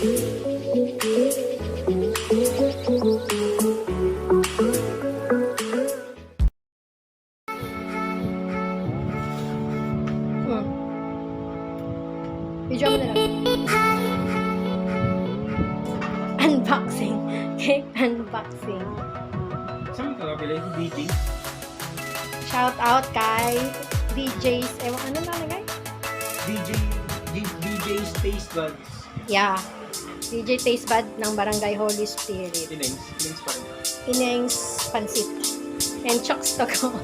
Video mo na lang. Unboxing. Cake unboxing. Saan ka kapila yung DJ? Shout out kay DJ's, ewan ano nalagay? DJ's Taste Buds. Yeah. DJ Taste Bud ng Barangay Holy Spirit. Inengs pa rin. Inengs pansit. And chokes to go.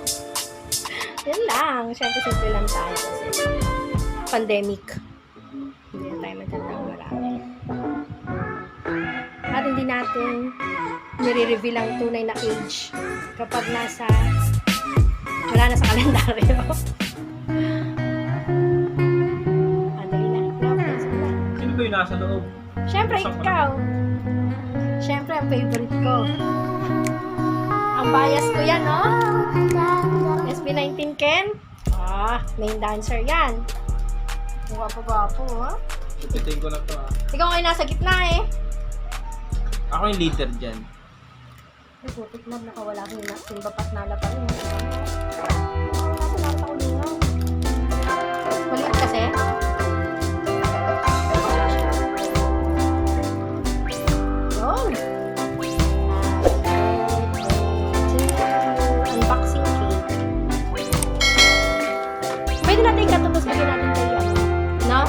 Yun lang. Siyempre simple lang tayo kasi pandemic. Hindi na tayo magandang marami. At hindi natin nire-reveal ang tunay na age kapag wala na sa kalendaryo. Andali na. Sino ba yung nasa loob? Siyempre, ikaw. Siyempre, ang favorite ko. Ang bias ko yan, no? SB19 Ken. Main dancer yan. Gwapo-gwapo, ha? Ipitin ko na to, ha? Ikaw ngayon nasa gitna, eh. Ako yung leader dyan. Ay, putik na, nakawala ko yung simbapat nala pa rin. Nakawala ko lingaw. Maliit kasi. Yun. Unboxing cake. Pwede natin ikatapos bigyan natin kayo. No?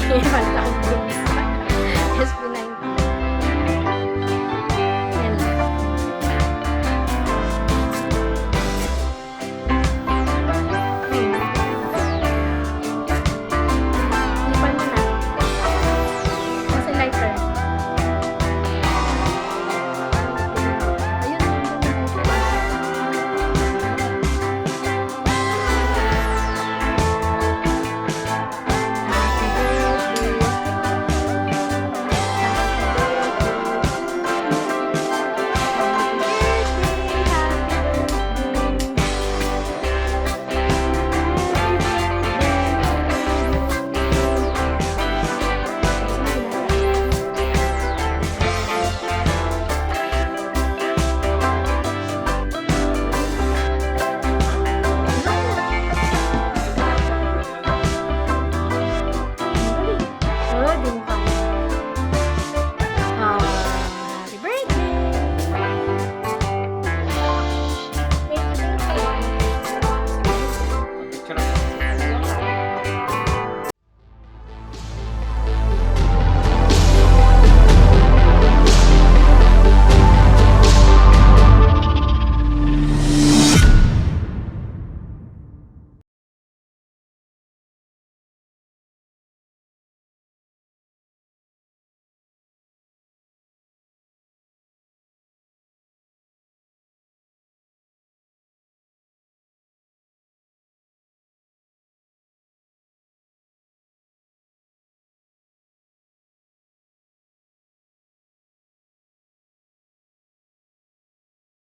Sige. Mami,